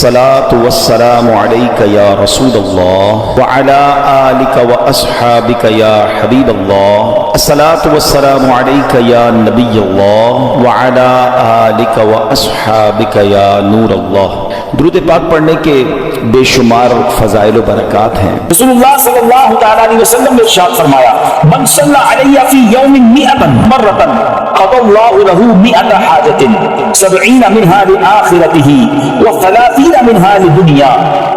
अस्सलातु वस्सलामु अलैका या रसूल अल्लाह व अला आलिका व अस्हाबिका या हबीब अल्लाह। अस्सलातु वस्सलामु अलैका या नबी अल्लाह व अला आलिका व अस्हाबिका या नूर अल्लाह। दुरूद पाक पढ़ने के बेशुमार फजाइल व बरक़ात हैं। रसूलुल्लाह सल्लल्लाहु तआला अलैहि वसल्लम ने इरशाद फरमाया, मन सल्ला अलैया फी यौमिन मिअतन मर्रतन क़दल्लाहु लहू मिअत हाजतिन सबईन मिनहा लिआखिरतिही व सलासीन मिनहा लिदुनिया।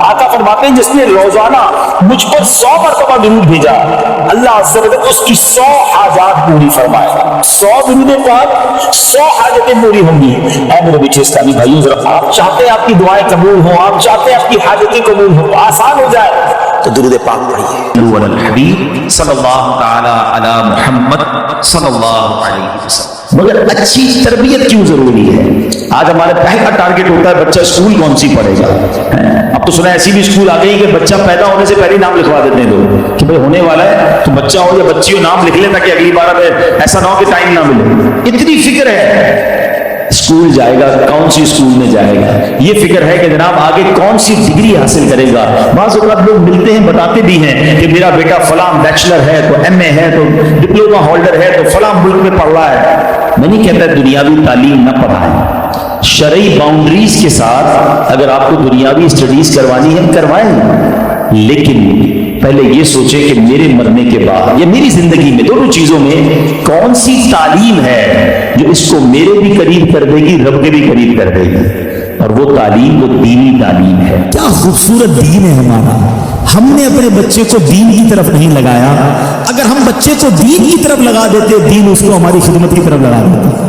आका फरमाते हैं, जिसने रोजाना मुझ पर 100 मरतबा दुरूद भेजा, अल्लाह अज़्ज़ा व जल्ल उसकी 100 हाजात पूरी फरमाएगा। 100 दुरूद पाक 100 हाजतें पूरी होंगी। ऐ मेरे मीठे इस्लामी भाइयों, जरा आप चाहते हैं आपकी दुआएं कबूल हो, आप चाहते हैं आपकी हाजतें कबूल हो, आसान हो जाए, तो दुरूद पाक पढ़िए। हबीब सल्लल्लाहु तआला अला मुहम्मद सल्लल्लाहु अलैहि वसल्लम। मगर अच्छी तरबियत क्यों जरूरी है? आज हमारे पहला टारगेट होता है बच्चा स्कूल कौन सी पढ़ेगा। अब तो सुना ऐसी भी स्कूल आ गई कि बच्चा पैदा होने से पहले नाम लिखवा देते हैं लोग कि भाई होने वाला है तो बच्चा हो या बच्ची हो नाम लिख ले, ताकि अगली बार ऐसा ना हो कि टाइम ना मिले। इतनी फिक्र है स्कूल जाएगा, कौन सी स्कूल में जाएगा, ये फिक्र है कि जनाब आगे कौन सी डिग्री हासिल करेगा। बाज़ औक़ात लोग मिलते हैं, बताते भी हैं कि मेरा बेटा फलां बैचलर है तो MA है तो डिप्लोमा होल्डर है तो फलां मुल्क में पढ़ रहा है। मैं नहीं कहता दुनियावी तालीम न पढ़ाएं, शरई बाउंड्रीज के साथ अगर आपको दुनियावी स्टडीज करवानी है करवाएं, लेकिन पहले ये सोचे कि मेरे मरने के बाद या मेरी जिंदगी में दोनों चीजों में कौन सी तालीम है जो इसको मेरे भी करीब कर देगी, रब के भी करीब कर देगी। और वो तालीम वो दीनी तालीम है। क्या खूबसूरत दीन है हमारा। हमने अपने बच्चे को दीन की तरफ नहीं लगाया। अगर हम बच्चे को दीन की तरफ लगा देते, दीन उसको हमारी खिदमत की तरफ लगा देता।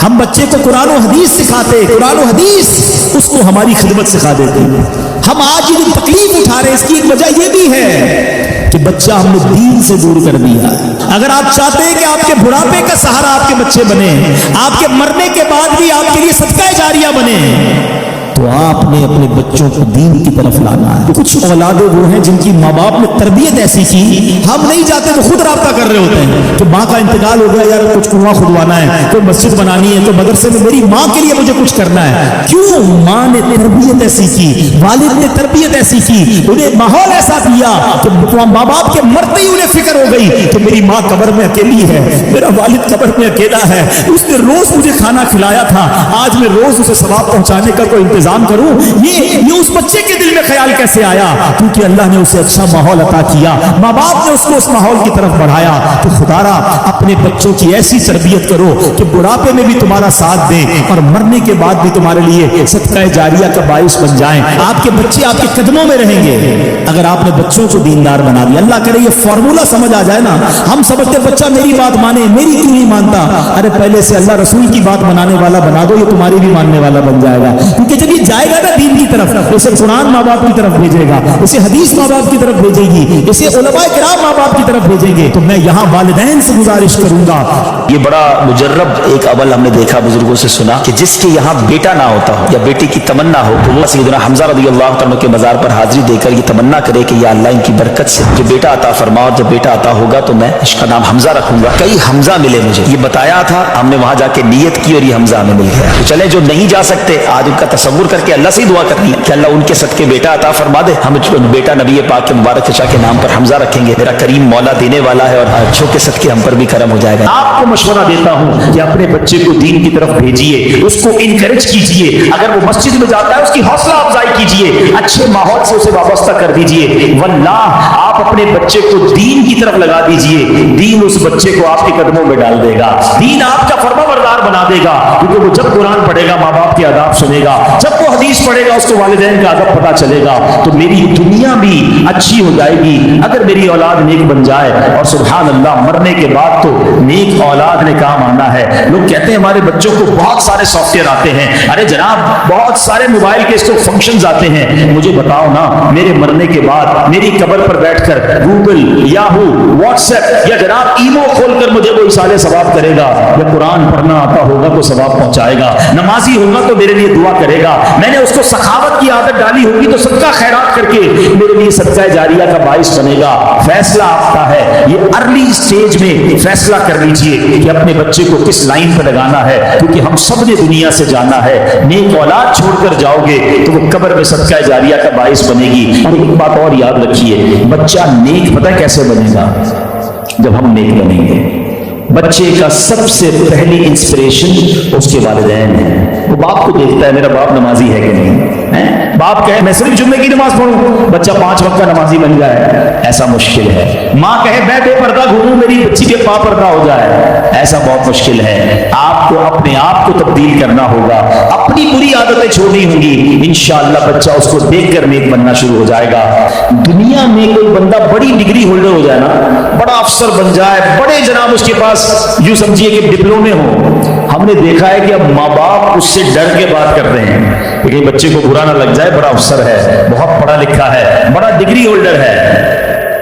हम बच्चे को कुरान और हदीस सिखाते, कुरान और हदीस उसको हमारी खिदमत सिखा देते। हम आज ये तकलीफ उठा रहे हैं, इसकी एक वजह ये भी है कि बच्चा हमने दीन से दूर कर दिया। अगर आप चाहते हैं कि आपके बुढ़ापे का सहारा आपके बच्चे बने, आपके मरने के बाद भी आपके लिए सदका जारिया बने, तो आपने अपने बच्चों को दीन की तरफ लाना है। कुछ औलादे वो हैं जिनकी माँ बाप ने तरबियत ऐसी की, हम नहीं जाते तो खुद राब्ता कर रहे होते हैं कि माँ का इंतकाल हो गया, यार कुछ कुआं खुदवाना है, कोई मस्जिद बनानी है, तो मदरसे में मेरी माँ के लिए मुझे कुछ करना है। क्यों? माँ ने तरबियत ऐसी की, वालिद ने तरबियत ऐसी की, उन्हें माहौल ऐसा दिया कि माँ बाप के मरते ही उन्हें फिक्र हो गई कि मेरी माँ कब्र में अकेली है, मेरा वालिद कब्र में अकेला है, उसने रोज मुझे खाना खिलाया था, आज मैं रोज उसे सवाब पहुंचाने का कोई इंतजाम करूं। ये उस बच्चे के दिल में ख्याल कैसे आया? क्योंकि अल्लाह ने उसे अच्छा माहौल अता किया, माँ बाप ने उसको उस माहौल की तरफ बढ़ाया। तो खुदारा अपने बच्चों की ऐसी तरबियत करो कि बुढ़ापे में भी तुम्हारा साथ दे और मरने के बाद भी तुम्हारे लिए सदका जारिया का बाइस बन जाएं। आपके बच्चे आपके कदमों में रहेंगे अगर आपने बच्चों को दीनदार बना दिया। अल्लाह करे ये फॉर्मूला समझ आ जाए ना। हम समझते बच्चा मेरी बात माने, मेरी क्यों नहीं मानता? अरे पहले से अल्लाह रसूल की बात बनाने वाला बना दो, ये तुम्हारी भी मानने वाला बन जाएगा। क्योंकि जब ये जाएगा ना दीन की तरफ, इसे कुरान माँ बाप की तरफ भेजेगा, इसे हदीस माँ बाप की तरफ भेजेगी, इसे उलमाए किराम माँ बाप की तरफ भेजेंगे। तो मैं यहाँ वालिदैन से गुजारिश करूंगा। ये बड़ा मुजर्रब एक अमल हमने देखा, बुजुर्गों से सुना कि जिसके यहाँ बेटा ना होता हो या बेटे की तमन्ना हो तो वो सैयदना हमजा रज़ियल्लाहु तआला के मज़ार पर हाजिरी देकर ये तमन्ना करे कि या अल्लाह इनकी बरकत से मुझे बेटा अता फरमा, और जब बेटा अता होगा तो मैं इसका नाम हमजा रखूंगा। कई हमजा मिले मुझे, ये बताया था, हमने वहां जाके नियत की और ये हमजा हमें मिल गया। तो चले जो नहीं जा सकते आज उनका तसव्वुर करके अल्लाह से दुआ करनी कि अल्लाह उनके सदके बेटा अता फरमा दे। हम बेटा नबी पाक के मुबारक चचा के नाम पर हमजा रखेंगे। मेरा करीम मौला देने वाला है और अच्छों के सदके हम पर भी करम हो जाएगा। आपको मशवरा देता हूं कि अपने बच्चे को दीन की तरफ भेजिए, उसको इनकरेज कीजिए। अगर वो मस्जिद में जाता है उसकी हौसला अफजाई कीजिए, अच्छे माहौल से उसे वाबस्ता कर दीजिए। वल्लाह आप अपने बच्चे को दीन की तरफ लगा दीजिए, दीन उस बच्चे को आपके कदमों में डाल देगा, दीन आपका फरमाबरदार बना देगा। क्योंकि वो जब कुरान पढ़ेगा माँ बाप के आदाब सुनेगा, जब वो हदीस पढ़ेगा उसको वालिदैन का अदब पता चलेगा, तो मेरी दुनिया भी अच्छी हो जाएगी अगर मेरी औलाद नेक बन जाए। और सुभान अल्लाह मरने के बाद तो नेक औलाद ने काम आना है। लोग कहते हैं हमारे बच्चों को बहुत सारे सॉफ्टवेयर आते हैं। अरे जनाब बहुत सारे मोबाइल के इसको फंक्शंस आते हैं। मुझे बताओ ना, मेरे मरने के बाद मेरी कब्र पर बैठकर गूगल, याहू, व्हाट्सएप या जनाब ईमो खोलकर मुझे वो इशारे सवाब करेगा, या कुरान पढ़ना आता होगा तो सवाब पहुंचाएगा, नमाजी होगा तो मेरे लिए दुआ करेगा। मैंने نے اس کو سخاوت کی عادت ڈالی ہوگی تو صدقہ خیرات کر کے میرے لیے صدقہ جاریہ کا باعث بنے گا. فیصلہ آپ کا ہے, یہ ارلی سٹیج میں فیصلہ کر لیجئے کہ اپنے بچے کو کس لائن پہ لگانا ہے, کیونکہ ہم سب نے دنیا سے جانا ہے. نیک اولاد چھوڑ کر جاؤ گے تو وہ قبر میں صدقہ جاریہ کا باعث بنے گی. اور ایک بات اور یاد رکھیے, بچہ نیک پتہ کیسے بنے گا؟ جب ہم نیک بنیں گے. بچے کا سب سے پہلی انسپریشن اس کے والدین ہیں. وہ باپ کو دیکھتا ہے میرا باپ نمازی ہے کہ نہیں. باپ کہے میں صرف جمعے کی نماز پڑھوں, بچہ 5 وقت کا نمازی بن جائے, ایسا مشکل ہے. ماں کہے میں بے پردہ گھوموں, میری بچی کے پا پردہ ہو جائے, ایسا بہت مشکل ہے. آپ کو اپنے آپ کو تبدیل کرنا ہوگا, اپنی بری عادتیں چھوڑنی ہوں گی. انشاءاللہ بچہ اس کو دیکھ کر نیک بننا شروع ہو جائے گا. دنیا میں کوئی بندہ بڑی ڈگری ہولڈر ہو جائے نا, بڑا افسر بن جائے, بڑے جناب اس کے پاس یوں سمجھیے کہ ڈپلومے ہوں, ہم نے دیکھا ہے کہ اب ماں باپ اس سے ڈر کے بات کر رہے ہیں کہ کہیں بچے کو برا نہ لگ جائے, بڑا افسر ہے, بہت پڑھا لکھا ہے, بڑا ڈگری ہولڈر ہے.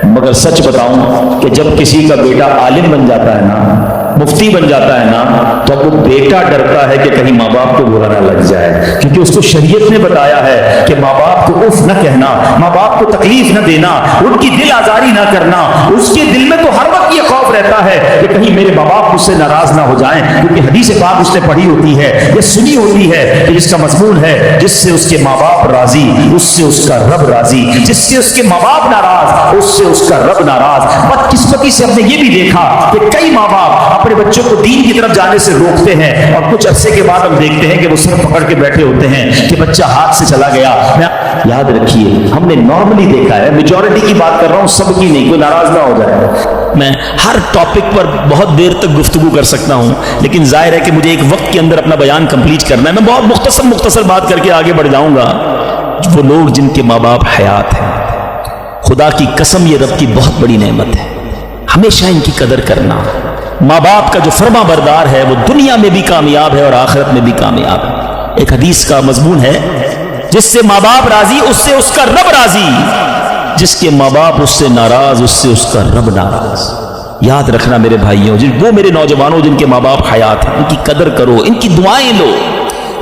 مگر سچ بتاؤں کہ جب کسی کا بیٹا عالم بن جاتا ہے نا, مفتی بن جاتا ہے نا, تو اب وہ بیٹا ڈرتا ہے کہ کہیں ماں باپ کو برا نہ لگ جائے, کیونکہ اس کو شریعت نے بتایا ہے کہ ماں باپ کو اف نہ کہنا, ماں باپ کو تکلیف نہ دینا, ان کی دل آزاری نہ کرنا. اس کے دل میں تو ہر وقت یہ خوف رہتا ہے کہ کہیں میرے ماں باپ مجھ سے ناراض نہ ہو جائیں, کیونکہ حدیث پاک اس نے پڑھی ہوتی ہے, یہ سنی ہوتی ہے کہ جس کا مضمون ہے جس سے اس کے ماں باپ راضی اس سے اس کا رب راضی, جس سے اس کے ماں باپ ناراض اس سے اس کا رب ناراض. بدقسمتی سے ہم نے یہ بھی دیکھا کہ کئی ماں باپ اپنے بچوں کو دین کی طرف جانے سے روکتے ہیں, اور کچھ عرصے کے بعد ہم دیکھتے ہیں کہ وہ سر پکڑ کے بیٹھے ہوتے ہیں کہ بچہ ہاتھ سے چلا گیا. یاد رکھیے ہم نے نارملی دیکھا ہے, میجورٹی کی بات کر رہا ہوں, سب کی نہیں, کوئی ناراض نہ ہو جائے. میں ہر ٹاپک پر بہت دیر تک گفتگو کر سکتا ہوں, لیکن ظاہر ہے کہ مجھے ایک وقت کے اندر اپنا بیان کمپلیٹ کرنا ہے. میں بہت مختصر بات کر کے آگے بڑھ جاؤں گا. وہ لوگ جن کے ماں باپ حیات ہیں, خدا کی قسم یہ رب کی بہت بڑی نعمت ہے, ہمیشہ ان کی قدر کرنا. ماں باپ کا جو فرما بردار ہے وہ دنیا میں بھی کامیاب ہے اور آخرت میں بھی کامیاب ہے. ایک حدیث کا مضمون ہے, جس سے ماں باپ راضی اس سے اس کا رب راضی, جس کے ماں باپ اس سے ناراض اس سے اس کا رب ناراض. یاد رکھنا میرے بھائیوں, وہ میرے نوجوانوں جن کے ماں باپ حیات ہیں, ان کی قدر کرو, ان کی دعائیں لو.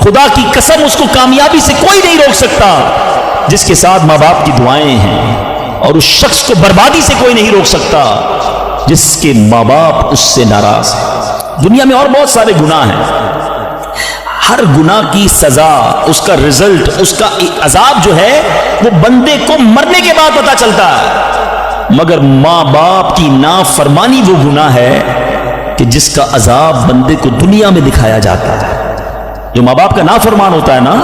خدا کی قسم اس کو کامیابی سے کوئی نہیں روک سکتا جس کے ساتھ ماں باپ کی دعائیں ہیں, اور اس شخص کو بربادی سے کوئی نہیں روک سکتا جس کے ماں باپ اس سے ناراض ہیں. دنیا میں اور بہت سارے گناہ ہیں, ہر گناہ کی سزا, اس کا رزلٹ, اس کا عذاب جو ہے وہ بندے کو مرنے کے بعد پتہ چلتا ہے. مگر ماں باپ کی نافرمانی وہ گناہ ہے کہ جس کا عذاب بندے کو دنیا میں دکھایا جاتا ہے. جو ماں باپ کا نافرمان ہوتا ہے نا,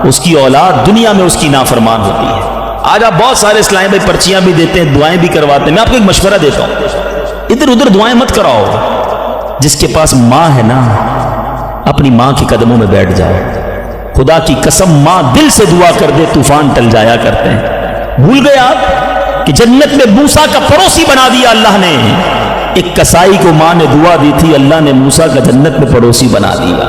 اس کی اولاد دنیا میں اس کی نافرمان ہوتی ہے. آج آپ بہت سارے اسلام بھائی پرچیاں بھی دیتے ہیں, دعائیں بھی کرواتے ہیں. میں آپ کو ایک مشورہ دیتا ہوں, ادھر ادھر دعائیں مت کراؤ. جس کے پاس ماں ہے نا, اپنی ماں کے قدموں میں بیٹھ جاؤ. خدا کی قسم ماں دل سے دعا کر دے طوفان ٹل جایا کرتے ہیں. بھول گئے آپ کہ جنت میں موسیٰ کا پڑوسی بنا دیا اللہ نے. ایک کسائی کو ماں نے دعا دی تھی, اللہ نے موسیٰ کا جنت میں پڑوسی بنا دیا.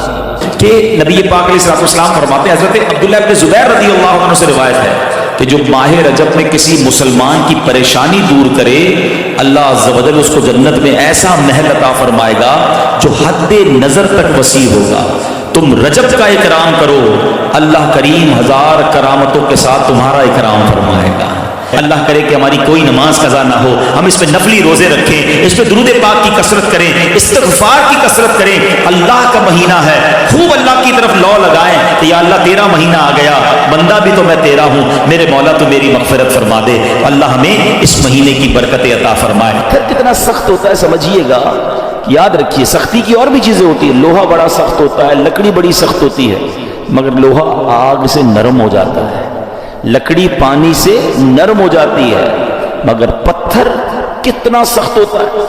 کہ نبی پاک علیہ السلام فرماتے ہیں, حضرت عبداللہ ابن زبیر رضی اللہ عنہ سے روایت ہے کہ جو ماہ رجب میں کسی مسلمان کی پریشانی دور کرے, اللہ عز و جل اس کو جنت میں ایسا محل عطا فرمائے گا جو حد نظر تک وسیع ہوگا. تم رجب کا اکرام کرو, اللہ کریم 1000 کرامتوں کے ساتھ تمہارا اکرام فرمائے گا. اللہ کرے کہ ہماری کوئی نماز قضا نہ ہو, ہم اس پہ نفلی روزے رکھیں, اس پہ درود پاک کی کثرت کریں, استغفار کی کثرت کریں. اللہ کا مہینہ ہے, خوب اللہ کی طرف لو لگائیں کہ یا اللہ تیرا مہینہ آ گیا, بندہ بھی تو میں تیرا ہوں, میرے مولا تو میری مغفرت فرما دے. اللہ ہمیں اس مہینے کی برکت عطا فرمائے. پھر کتنا سخت ہوتا ہے سمجھیے گا. یاد رکھیے سختی کی اور بھی چیزیں ہوتی ہیں. لوہا بڑا سخت ہوتا ہے, لکڑی بڑی سخت ہوتی ہے, مگر لوہا آگ سے نرم ہو جاتا ہے. لکڑی پانی سے نرم ہو جاتی ہے, مگر پتھر کتنا سخت ہوتا ہے,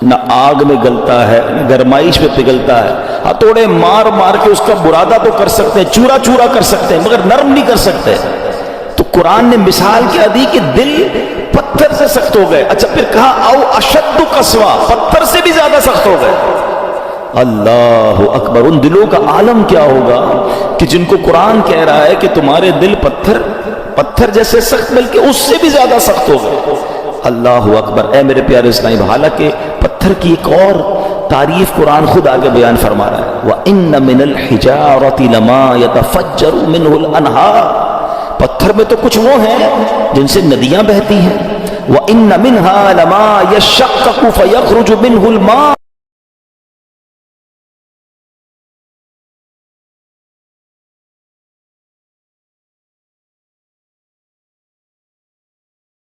نہ آگ میں گلتا ہے نہ گرمائش میں پگھلتا ہے. ہتھوڑے مار مار کے اس کا برادہ تو کر سکتے ہیں, چورا چورا کر سکتے ہیں, مگر نرم نہیں کر سکتے. تو قرآن نے مثال کیا دی کہ دل پتھر سے سخت ہو گئے. اچھا پھر کہا او اشد قسوہ, پتھر سے بھی زیادہ سخت ہو گئے. اللہ اکبر. ان دلوں کا عالم کیا ہوگا کہ جن کو قرآن کہہ رہا ہے کہ تمہارے دل پتھر جیسے سخت, بلکہ اس سے بھی زیادہ سخت ہو گئے. اللہ اکبر. اے میرے پیارے اسلام, حالانکہ پتھر کی ایک اور تعریف قرآن خود آگے بیان فرما رہا ہے وَإِنَّ مِنَ الْحِجَارَةِ لَمَا يَتَفَجَّرُ مِنْهُ الْأَنْهَارُ، پتھر میں تو کچھ وہ ہیں جن سے ندیاں بہتی ہیں، وَإِنَّ مِنْهَا لَمَا يَشَّقَّقُ فَيَخْرُجُ مِنْهُ الْمَاءُ